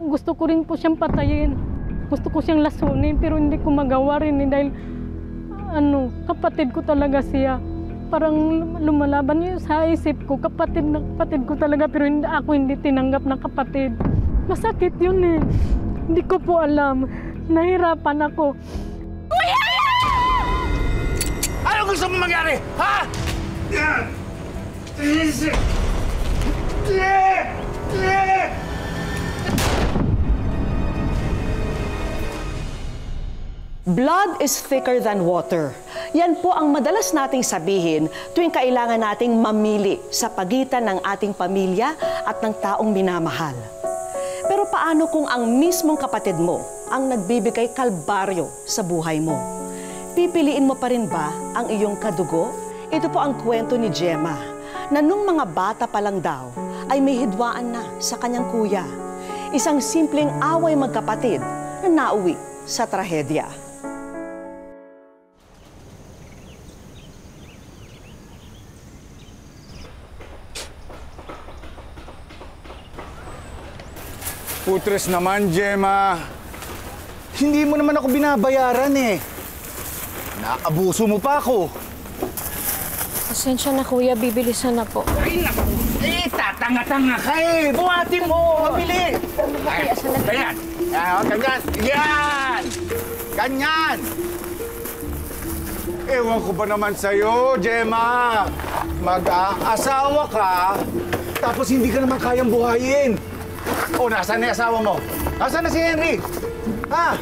gusto ko rin po siyang patayin. Gusto ko siyang lasunin pero hindi ko magawa rin dahil kapatid ko talaga siya. Parang lumalaban yun sa isip ko, kapatid ko talaga pero ako hindi tinanggap na kapatid. Masakit yun eh. Hindi ko po alam. Nahirapan ako. Kuya! Ano gusto mo mangyari? Ha? Blood is thicker than water. Yan po ang madalas nating sabihin tuwing kailangan nating mamili sa pagitan ng ating pamilya at ng taong minamahal. Pero paano kung ang mismong kapatid mo ang nagbibigay kalbaryo sa buhay mo? Pipiliin mo pa rin ba ang iyong kadugo? Ito po ang kwento ni Gemma, na nung mga bata pa lang daw ay may hidwaan na sa kanyang kuya. Isang simpleng away magkapatid na nauwi sa trahedya. Putres naman, Gemma. Hindi mo naman ako binabayaran eh. Naabuso mo pa ako. Pasensya na kuya, bibilisan na po. Ay, naku! Eh, tatanga-tanga ka eh! Buhatin mo! Mabili! Ay, ganyan! Ganyan! Yan! Ganyan! Ewan ko ba naman sa'yo, Gemma? Mag-aasawa ka, tapos hindi ka naman kayang buhayin. O, nasaan na yung asawa mo? Nasaan na si Henry? Ha?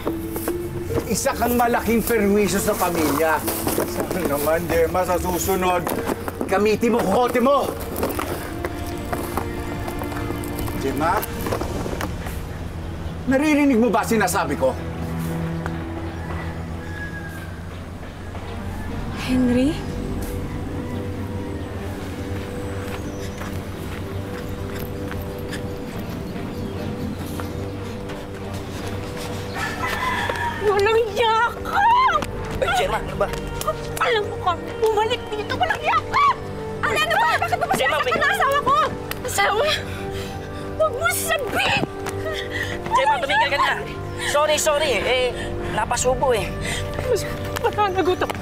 Isa kang malaking perwisyo sa pamilya. Saan naman, Gemma, sa susunod, gamitin mo kokote mo. Gemma, naririnig mo ba sinasabi ko? Henry? Walang yaka! Ay, Gemma, ano ba? Alam mo ka, bumalik dito, walang yaka! Ano ba? Bakit mo sinasaktan na asawa ko? Asawa? Huwag mo sabihin! Gemma, tumigil ka na. Sorry. Napasubo eh. Mas patanagot ako.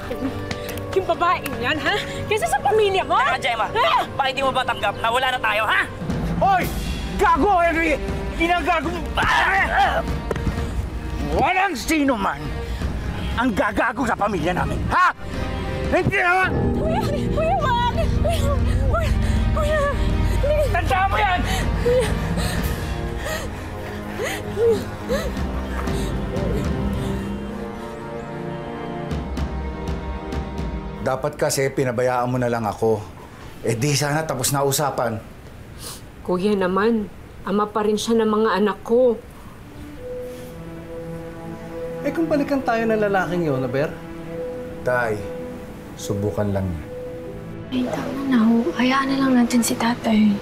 Yung babaeng yan, ha? Kaysa sa pamilya mo? Teka, Gemma. Bakit di mo ba tanggap na wala na tayo, ha? Hoy! Gago, Henry! Ginagago mo! Walang sino man ang gagago sa pamilya namin, ha? Hindi naman! Kuya, wag! Kuya! Tandaan mo yan! Dapat kasi pinabayaan mo na lang ako. Eh di sana tapos na usapan. Kuya naman, ama pa rin siya ng mga anak ko. Eh kung balikan tayo ng lalaking yun, Aber? Tay, subukan lang niya. Ay, tama na ho. Hayaan na lang natin si tatay.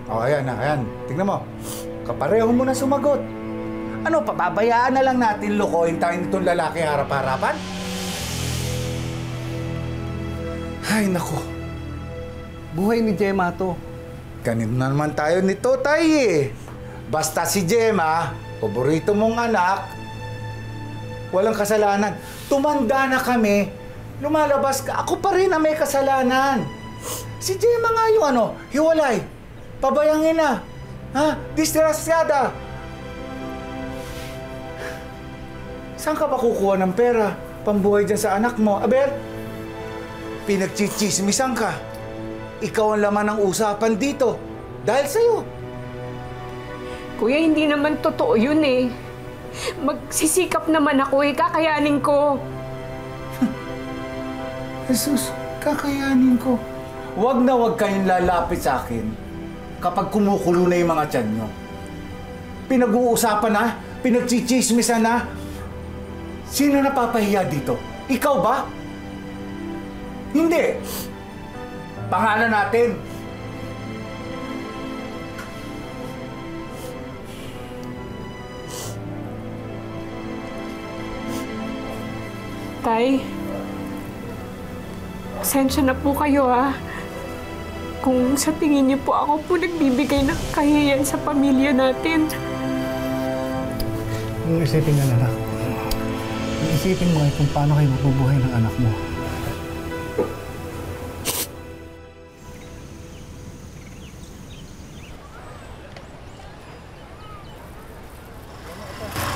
O, ayan. Tingnan mo. Kapareho mo na sumagot. Ano, pababayaan na lang natin lukoyin tayo nitong lalaki harap-harapan? Ay, naku. Buhay ni Gemma to. Ganito na naman tayo nito, tay eh. Basta si Gemma, paborito mong anak, walang kasalanan. Tumanda na kami, lumalabas ka, ako pa rin ang may kasalanan. Si Gemma nga yung hiwalay. Pabayangin na. Ha? Distrasyada. Saan ka ba kukuha ng pera? Pambuhay dyan sa anak mo, Aber? Pinagchichismisan ka. Ikaw ang laman ng usapan dito. Dahil sa'yo. Kuya, hindi naman totoo yun eh. Magsisikap naman ako eh, kakayanin ko. Jesus, kakayanin ko. Huwag na huwag kayong lalapit sa akin kapag kumukulo na yung mga tiyan nyo. Pinag-uusapan na, pinagchichismisan na. Sino napapahiya dito? Ikaw ba? Hindi. Pangalan natin. Tay, pasensya na po kayo ha. kung sa tingin niyo po ako po nagbibigay ng kahihiyan sa pamilya natin. Kung isipin nga anak, isipin mo ay kung paano kayo mabubuhay ng anak mo.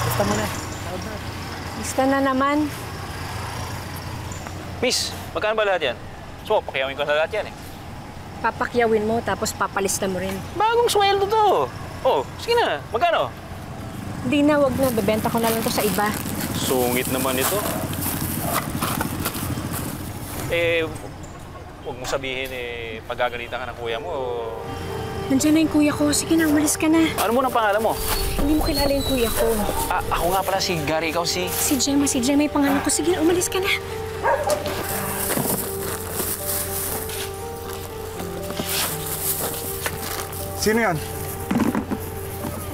Basta mo na. Basta na naman. Miss, magkano ba lahat yan? So, pakyawin ko na lahat yan eh. Papakyawin mo, tapos papalista mo rin. Bagong sweldo to. Oh, sige na. Magkano? Hindi na, wag na. Bebenta ko na lang to sa iba. Sungit naman ito. Eh, huwag mo sabihin eh, pagagalitan ka ng kuya mo o... Nandiyan na yung kuya ko. Sige na, umalis ka na. Ano mo ng pangalan mo? Hindi mo kilala yung kuya ko. Ah, ako nga pala si Gary, ikaw si... Si Gemma yung pangalan ko. Sige na, umalis ka na. Sino yan?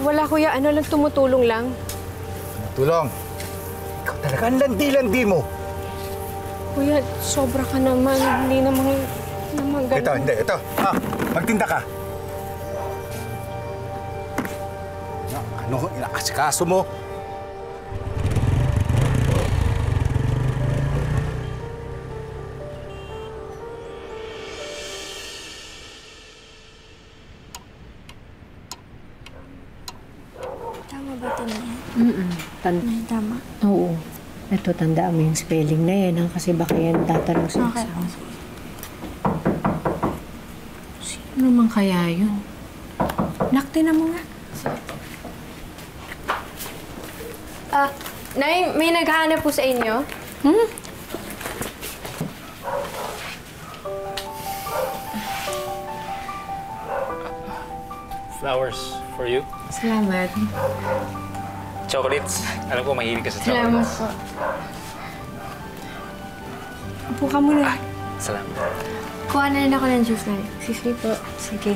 Wala kuya, ano lang, tumutulong lang. Tulong. Ikaw talaga ang landi-landi mo. Kuya, sobra ka naman. Hindi naman ganun. Ito, hindi. Ito. Magtinda ka. Ano, inaasikaso mo? Tama ba ito na yan? Tama. Oo. Ito, tandaan mo yung spelling na yan, kasi baka yan tatanong sa Okay. exam. Sino naman kaya yun? Nakti na mo nga. Nay, may naghahanap po sa inyo? Flowers for you. Salamat. Chocolates. Alam ko, mahilig ka sa Salamat chocolates. po. Upo ka muna. Salamat. Kuha na rin ako ng juice, Nay. Sige po. Sige.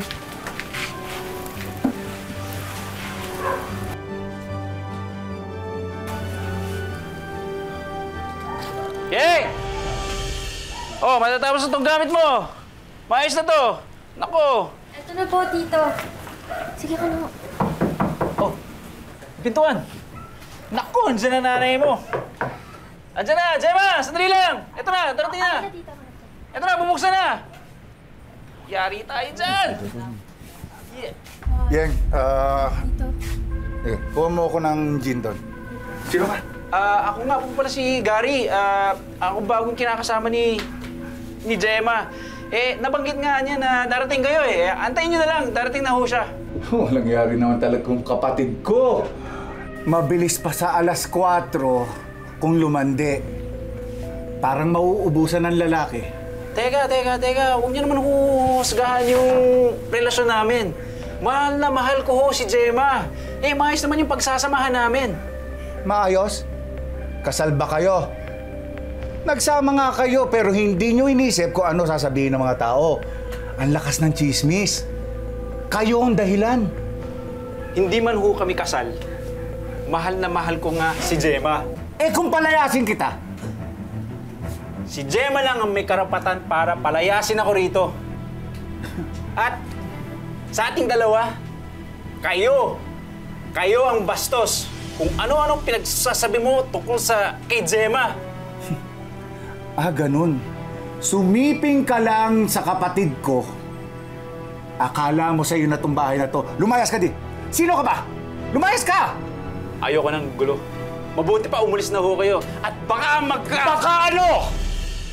Yay! Oh, matatapos na itong gamit mo. Maayos na to. Nako. Ito na po, Tito. Sige ka na. Oh, pintuan. Naku, andyan na nanay mo. Andyan na, Gemma, sandali lang. Ito na, darating na. Ito na, bubuksan na. Yari tayo dyan. Yeah. Yeng, kuha mo ako ng gin doon. Sino ka? Ako nga po pala si Gary. Ako bagong kinakasama ni Gemma. Eh, nabanggit nga niya na darating kayo eh. Antayin niyo na lang, darating na ho siya. Walang yari naman talaga kung kapatid ko. Mabilis pa sa alas 4 kung lumandi. Parang mauubusan ng lalaki. Teka. Huwag niyo naman husgahan yung relasyon namin. Mahal na mahal ko ho si Gemma. Eh, maayos naman yung pagsasamahan namin. Maayos? Kasal ba kayo? Nagsama nga kayo pero hindi nyo inisip kung ano sasabihin ng mga tao. Ang lakas ng chismis. Kayo ang dahilan. Hindi man ho kami kasal. Mahal na mahal ko nga si Gemma. Eh kung palayasin kita? Si Gemma lang ang may karapatan para palayasin ako rito. At sa ating dalawa, kayo ang bastos kung ano-anong pinagsasabi mo tungkol sa kay Gemma. Ganun. Sumiping ka lang sa kapatid ko. Akala mo sa'yo na itong bahay na to. Lumayas ka din. Sino ka ba? Lumayas ka! Ayoko ng gulo. Mabuti pa umalis na ho kayo. At baka Baka ano?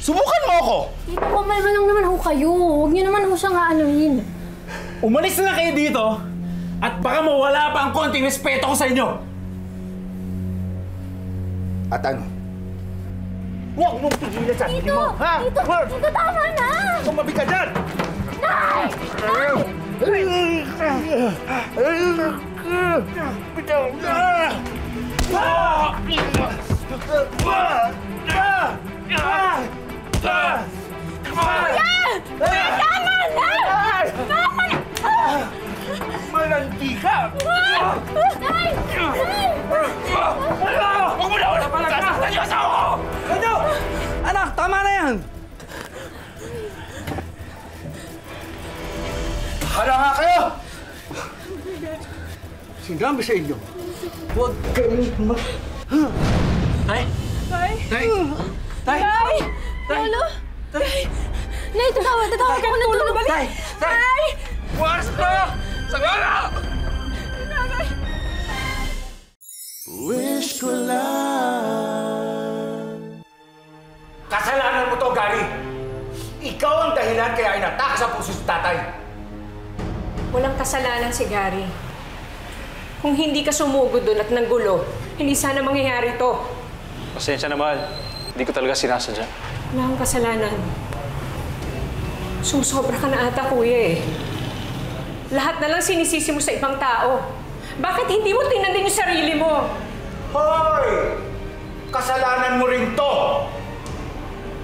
Subukan mo ako! Tito, kumalma lang naman ho kayo. Huwag niyo naman ho siyang aanuhin. Umalis na kayo dito at baka mawala pa ang konting respeto ko sa inyo. At ano? Huwag mong pigilan sa sarili mo, ha? Tito, tama na! Sumabi ka dyan! Malandi ka! Huwag mo na wala pala! Sasaktan yung asawa ko! Ano? Anak, tama na yan! sinabi sa inyo, huwag kayong Tay! Tay! Tay! Tay! Tay! Tay! Lolo! Tay! Nay, tatawag ka na tulong. Tay! Tay! Buwas na! Sagara! Wish ko lang. Kasalanan mo to, Gary. Ikaw ang dahilan kaya inatak sa puso si tatay. Walang kasalanan si Gary. Kung hindi ka sumugod doon at nanggulo, hindi sana mangyayari to. Pasensya na, mahal. Hindi ko talaga sinasadya. Wala kang kasalanan. Susobra ka na ata, kuya eh. Lahat na lang sinisisi mo sa ibang tao. Bakit hindi mo tingnan din yung sarili mo? Hoy! Kasalanan mo rin to!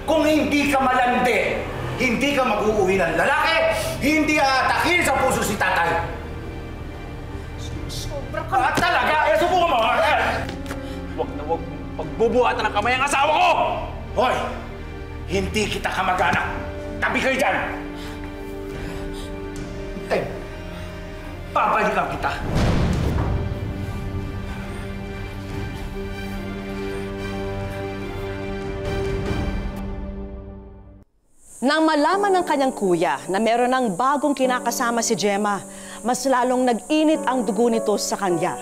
Kung hindi ka malandi, hindi ka mag-uuwi ng lalaki, hindi aatakin sa puso si tatay. Sobra ka talaga! Subukan mo! Huwag na huwag pagbubuhatan ng kamay ang asawa ko! Hoy! Hindi kita kamag-anak! Tabi kayo dyan! Eh, babalikan kita! Nang malaman ng kanyang kuya na meron ng bagong kinakasama si Gemma, mas lalong nag-init ang dugo nito sa kanya.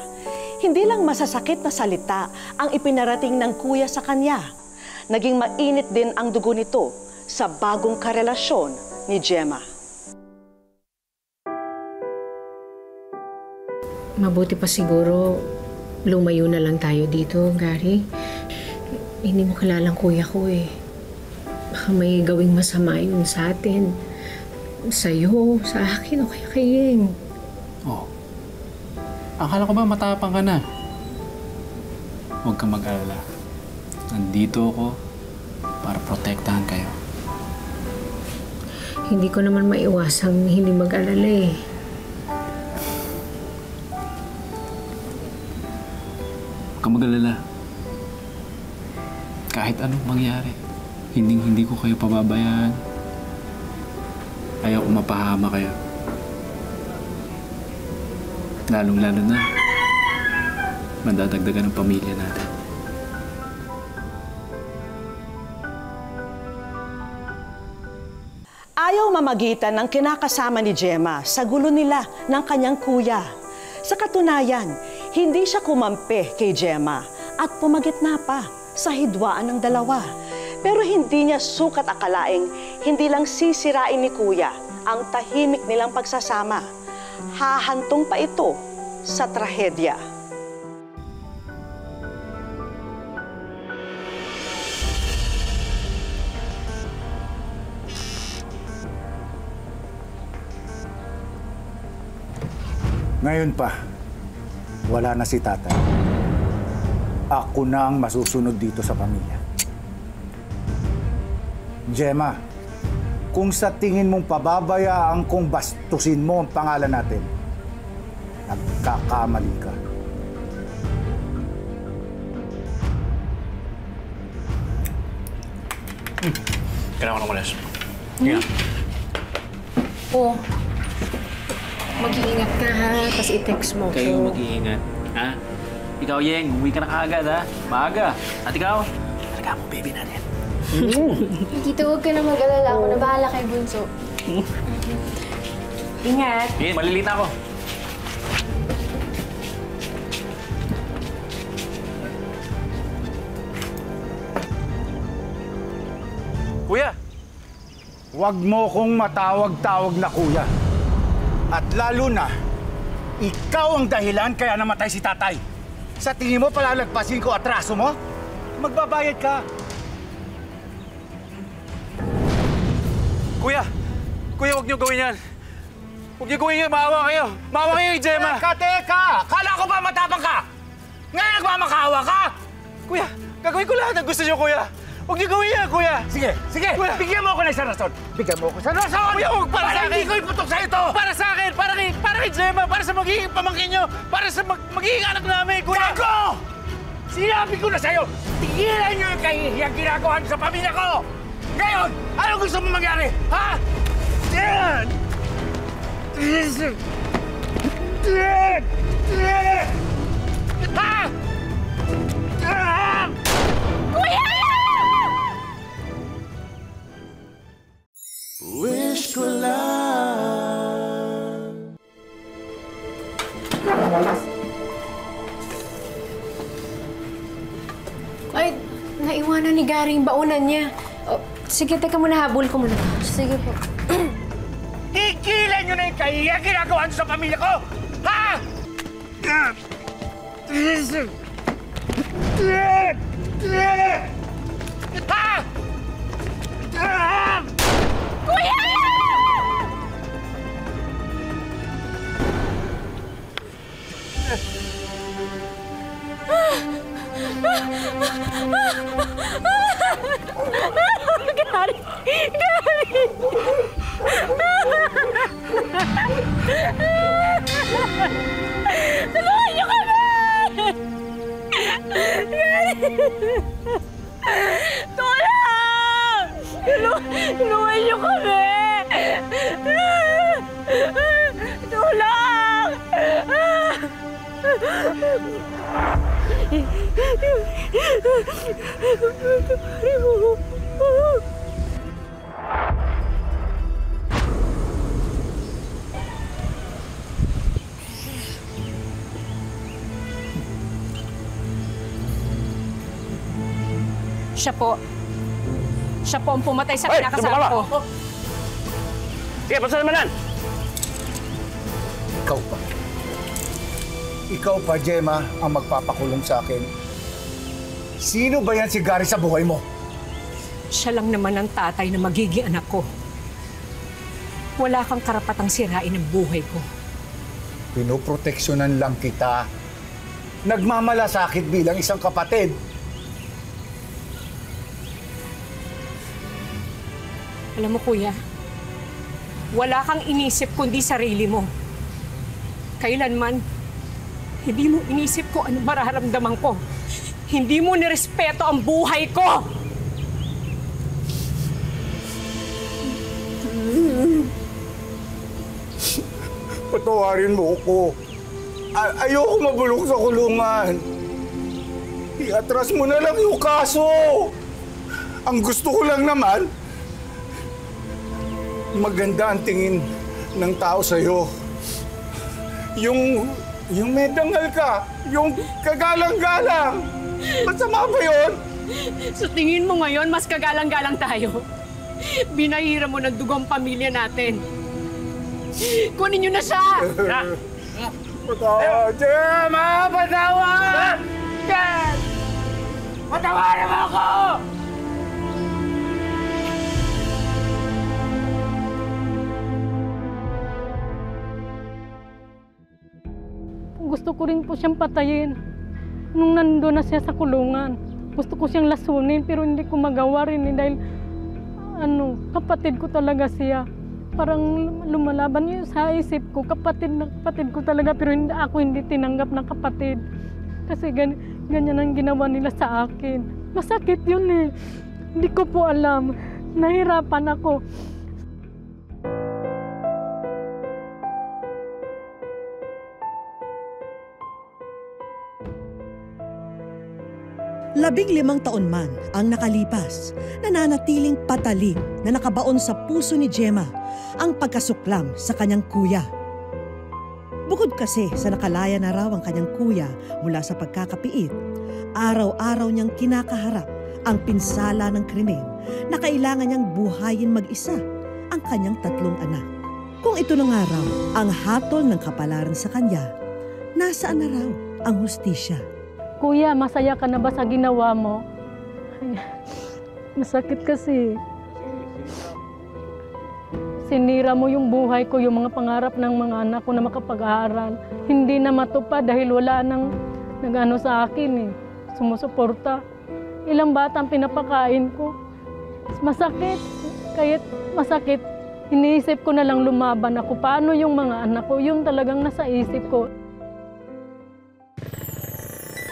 Hindi lang masasakit na salita ang ipinarating ng kuya sa kanya. Naging mainit din ang dugo nito sa bagong karelasyon ni Gemma. Mabuti pa siguro lumayo na lang tayo dito, Gary. Hindi mo kilalang kuya ko eh. Baka may gawing masama yun sa atin. Sa'yo, sa akin, o kaya kay Yeng. Oo. Akala ko ba matapang ka na? Huwag kang mag-alala. Nandito ako para protektahan kayo. Hindi ko naman maiwasang hindi mag-alala eh. Huwag kang mag-alala. Kahit anong mangyari, hindi ko kayo pababayaan. Ayaw ko mapahama kayo. Lalong-lalo na, madadagdagan ng pamilya natin. Ayaw mamagitan ng kinakasama ni Gemma sa gulo nila ng kanyang kuya. Sa katunayan, hindi siya kumampi kay Gemma at pumagitna pa sa hidwaan ng dalawa. Pero hindi niya sukat akalaing hindi lang sisirain ni kuya ang tahimik nilang pagsasama. Hahantong pa ito sa trahedya. Ngayon pa, wala na si tatay. Ako na ang masusunod dito sa pamilya. Gemma, kung sa tingin mong pababayaan kong bastusin mo ang pangalan natin, nagkakamali ka. Kailangan ko ng malas. Hinga. Oo. Mag-iingat ka ha, tapos i-text mo. Kayo mag-iingat. Ha? Ikaw, Yeng, umuwi ka na kaagad, ha? Maaga. At ikaw, talaga mo, baby natin. Tito, huwag ka na mag-alala. Ako na bahala kay Bunso. Ingat. Sige, malilita ako. Kuya! Huwag mo kong matawag-tawag na kuya. At lalo na, ikaw ang dahilan kaya namatay si tatay. Sa tingin mo palalagpasin ko atraso mo? Magbabayad ka. Kuya! Kuya, huwag niyo gawin yan. Huwag niyo gawin yan. Maawa kayo. Maawa kayo kay Gemma. Teka! Kala ko ba matapang ka? Ngayon nagmamakaawa ka? Kuya, gagawin ko lahat ng gusto niyo, kuya. Huwag niyo gawin yan, kuya. Sige, sige. Kuya. Bigyan mo ako ng isang rason. Bigyan mo ako ng isang rason. Kuya, huwag para sa akin. Hindi ko iputok sa ito. Para sa akin. Para kay Gemma. Para sa magiging pamangkin niyo. Para sa magiging anak namin, kuya. Gago! Sinabi ko na sa'yo, tigilan niyo yung kahihiyang ginagawa niyo sa pamilya ko! Ngayon, anong gusto mo mangyari? Ha? Yan! Wish ko lang. Ay, naiwanan ni Gary yung baunan niya. Oh, sige, teka muna, habol ko muna. Sige po. Tigilan nyo na yung kahiya ginagawa nyo sa pamilya ko! Ha? Ha? Kuya! Gary! Gary! Tulungan niyo kami! Gary! Tulong! Tulungan niyo kami! Tulong! Siya po ang pumatay sa kinakasama ko. Sige, pasalaman! Ikaw pa. Ikaw pa, Gemma, ang magpapakulong sa akin. Sino ba yan si Gary sa buhay mo? Siya lang naman ang tatay na magiging anak ko. Wala kang karapatang sirain ang buhay ko. Pinoproteksyonan lang kita. Nagmamalasakit bilang isang kapatid. Alam mo, kuya, wala kang inisip kundi sarili mo. Kailanman, hindi mo inisip ko ano mararamdaman ko. Hindi mo nirespeto ang buhay ko! Patawarin mo ako. Ayoko mabulok sa kulungan. Iatras mo na lang yung kaso. Ang gusto ko lang naman, maganda ang tingin ng tao sa'yo. Yung may dangal ka, yung kagalang-galang. Masama ba yun? Sa tingin mo ngayon, mas kagalang-galang tayo. Binahira mo ng dugong pamilya natin. Kunin niyo na siya! Gemma! Patawad! Ken! Patawarin mo ako! Gusto ko rin po siyang patayin. Nung nandun na siya sa kulungan, gusto ko siyang lasunin pero hindi ko magawa rin dahil kapatid ko talaga siya. Parang lumalaban yun sa isip ko, kapatid ko talaga pero ako hindi tinanggap na kapatid. Kasi ganyan ang ginawa nila sa akin. Masakit yun eh. Hindi ko po alam. Nahirapan ako. Labing-limang taon man ang nakalipas, nananatiling patalim na nakabaon sa puso ni Gemma ang pagkasuklam sa kanyang kuya. Bukod kasi sa nakalaya na raw ang kanyang kuya mula sa pagkakapiit, araw-araw niyang kinakaharap ang pinsala ng krimen na kailangan niyang buhayin mag-isa ang kanyang 3 anak. Kung ito na nga raw ang hatol ng kapalaran sa kanya, nasaan na raw ang hustisya? Kuya, masaya ka na ba sa ginawa mo? Masakit kasi. Sinira mo yung buhay ko, yung mga pangarap ng mga anak ko na makapag-aaral. Hindi na matupad dahil wala nang nag-ano sa akin eh. Sumusuporta. Ilang bata ang pinapakain ko. Masakit. Kahit masakit, iniisip ko na lang lumaban ako. Paano yung mga anak ko? Yun talagang nasa isip ko.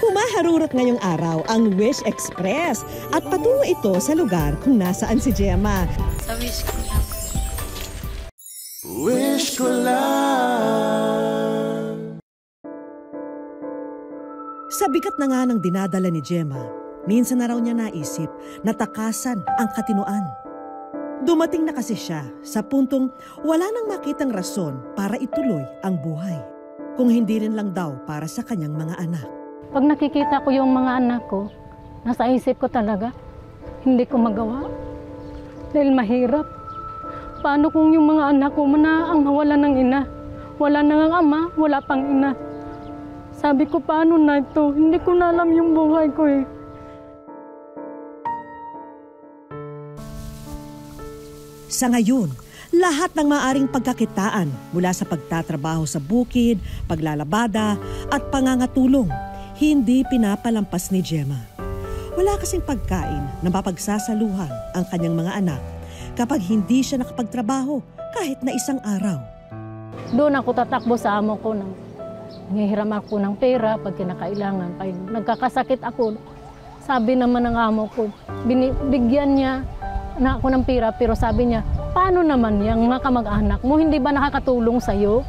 Humaharurot ngayong araw ang Wish Express at patungo ito sa lugar kung nasaan si Gemma. Sa wish ko lang. Wish ko lang. Sa bigat na nga ng dinadala ni Gemma, minsan na raw niya naisip na takasan ang katinuan. Dumating na kasi siya sa puntong wala nang makitang rason para ituloy ang buhay. Kung hindi rin lang daw para sa kanyang mga anak. Pag nakikita ko yung mga anak ko, nasa isip ko talaga, hindi ko magawa. Dahil mahirap. Paano kung yung mga anak ko ang wala ng ina? Wala nang ama, wala pang ina. Sabi ko, paano na ito? Hindi ko na alam yung buhay ko eh. Sa ngayon, lahat ng maaring pagkakitaan mula sa pagtatrabaho sa bukid, paglalabada at pangangatulong, hindi pinapalampas ni Gemma. Wala kasing pagkain na mapagsasaluhan ang kanyang mga anak kapag hindi siya nakapagtrabaho kahit na isang araw. Doon ako tatakbo sa amo ko. Nangihiram ako ng pera pag kinakailangan. Pag nagkakasakit ako, sabi naman ng amo ko, bigyan niya na ako ng pera, pero sabi niya, paano naman yung mga kamag-anak mo? Hindi ba nakakatulong sa'yo?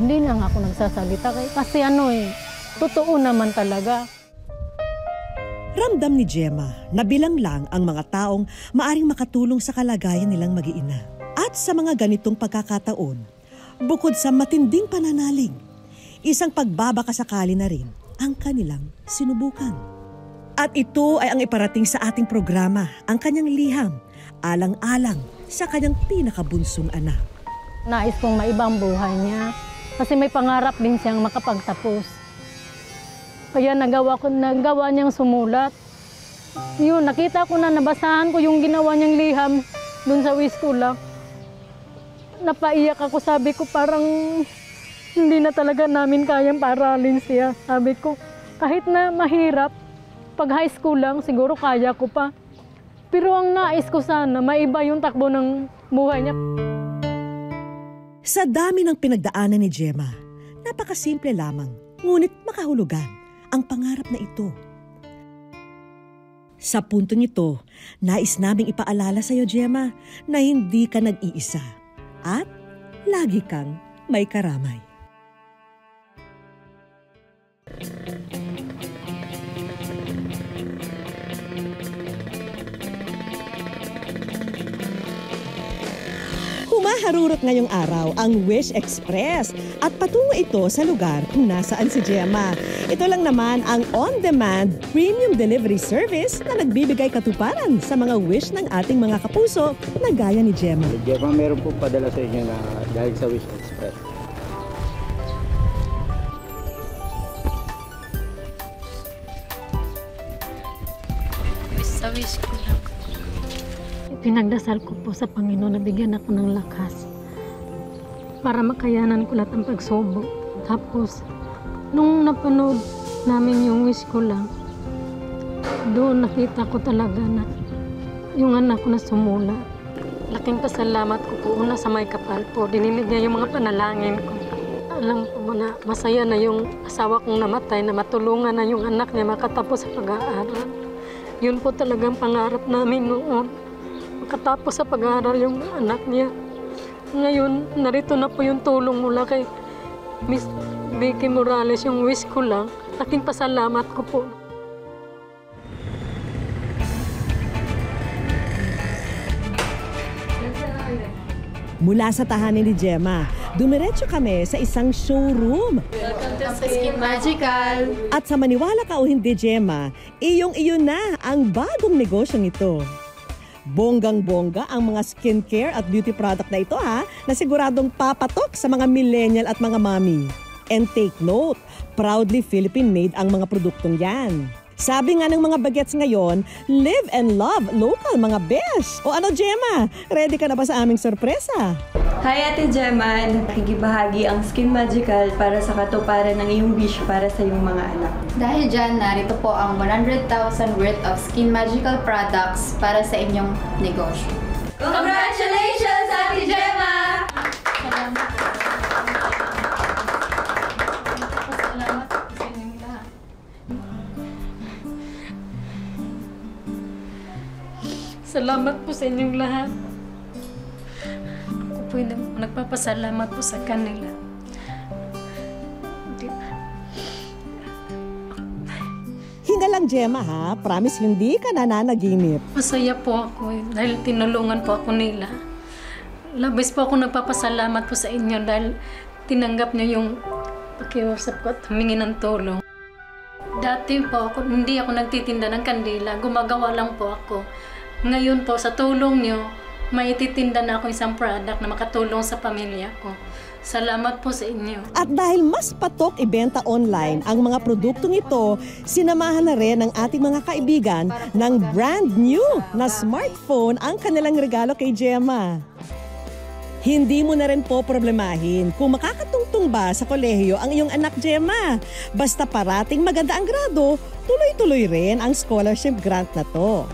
Hindi na nga ako nagsasalita. Kasi totoo naman talaga. Ramdam ni Gemma na bilang lang ang mga taong maaring makatulong sa kalagayan nilang mag-iina. At sa mga ganitong pagkakataon, bukod sa matinding pananalig, isang pagbabakasakali na rin ang kanilang sinubukan. At ito ay ang iparating sa ating programa, ang kanyang liham, alang-alang sa kanyang pinakabunsong anak. Nais kong maiba ang buhay niya kasi may pangarap din siyang makapagtapos. Kaya nagawa niyang sumulat. Yun, nakita ko na, nabasahan ko yung ginawa niyang liham dun sa Wiskulang. Napaiyak ako, sabi ko parang hindi na talaga namin kayang paaralin siya. Sabi ko, kahit na mahirap, pag high school lang, siguro kaya ko pa. Pero ang nais ko sana, maiba yung takbo ng buhay niya. Sa dami ng pinagdaanan ni Gemma, napakasimple lamang, ngunit makahulugan ang pangarap na ito. Sa puntong ito, nais naming ipaalala sa iyo, Gemma, na hindi ka nag-iisa at lagi kang may karamay. Humaharurot ngayong araw ang Wish Express at patungo ito sa lugar kung nasaan si Gemma. Ito lang naman ang on-demand premium delivery service na nagbibigay katuparan sa mga wish ng ating mga kapuso na gaya ni Gemma. Gemma, meron po padala sa inyo na dahil sa Wish Express. Sa wish ko lang. Pinagdasal ko po sa Panginoon na bigyan ako ng lakas para makayanan ko lahat ng pagsubok. Tapos, nung napanood namin yung wish ko lang, doon nakita ko talaga na yung anak ko na sumula. Laking pasalamat ko po una sa may kapal po. Dininig niya yung mga panalangin ko. Alam ko na masaya na yung asawa kong namatay na matulungan na yung anak niya makatapos sa pag-aaral. Yun po talagang pangarap namin noon. Makatapos sa pag-aaral yung anak niya. Ngayon, narito na po yung tulong mula kay Miss Vicky Morales, yung wish ko lang. Laking pasalamat ko po. Mula sa tahanan ni Gemma, dumiretso kami sa isang showroom. Welcome to Skin Magical! At sa maniwala ka o hindi, Gemma, iyong-iyo na ang bagong negosyong ito. Bonggang-bongga ang mga skincare at beauty product na ito na siguradong papatok sa mga millennial at mga mommy. And take note, proudly Philippine-made ang mga produktong yan. Sabi nga ng mga bagets ngayon, live and love local mga besh. O ano, Gemma? Ready ka na ba sa aming sorpresa? Hi Ate Gemma, nakikibahagi ang Skin Magical para sa katuparan ng iyong wish para sa iyong mga anak. Dahil dyan, narito po ang 100,000 worth of Skin Magical products para sa inyong negosyo. Congratulations, Ate Gemma! Salamat po. Salamat po sa inyong lahat. Salamat po sa inyong lahat. Ako po nagpapasalamat po sa kanila. lang, Gemma, ha? Promise, hindi ka nananaginip. Masaya po ako dahil tinulungan po ako nila. Labis po ako nagpapasalamat po sa inyo dahil tinanggap niyo yung pakiusap ko at humingi ng tulong. Dati po ako, hindi ako nagtitinda ng kandila, gumagawa lang po ako. Ngayon po, sa tulong niyo, may ititinda na ako isang product na makatulong sa pamilya ko. Salamat po sa inyo. At dahil mas patok ibenta online ang mga produktong ito, sinamahan na rin ng ating mga kaibigan ng brand new na smartphone ang kanilang regalo kay Gemma. Hindi mo na rin po problemahin kung makakatungtong ba sa kolehiyo ang iyong anak, Gemma. Basta parating maganda ang grado, tuloy-tuloy rin ang scholarship grant na to.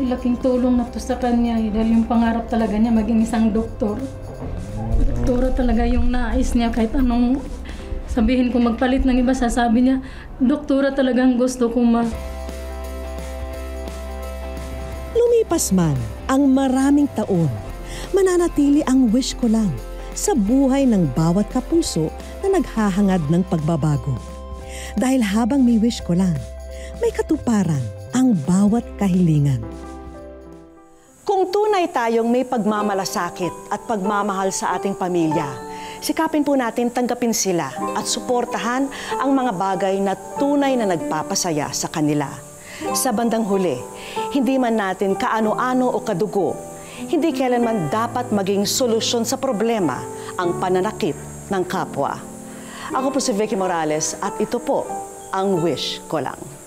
Laking tulong na to sa kanya dahil yung pangarap talaga niya maging isang doktor. Doktora talaga yung nais niya kahit anong sabihin ko magpalit ng iba, sasabi niya, doktora talagang gusto ko Lumipas man ang maraming taon, mananatili ang wish ko lang sa buhay ng bawat kapuso na naghahangad ng pagbabago. Dahil habang may wish ko lang, may katuparan ang bawat kahilingan. Kung tunay tayong may pagmamalasakit at pagmamahal sa ating pamilya, sikapin po natin tanggapin sila at suportahan ang mga bagay na tunay na nagpapasaya sa kanila. Sa bandang huli, hindi man natin kaano-ano o kadugo, hindi kailanman dapat maging solusyon sa problema ang pananakit ng kapwa. Ako po si Vicky Morales at ito po ang wish ko lang.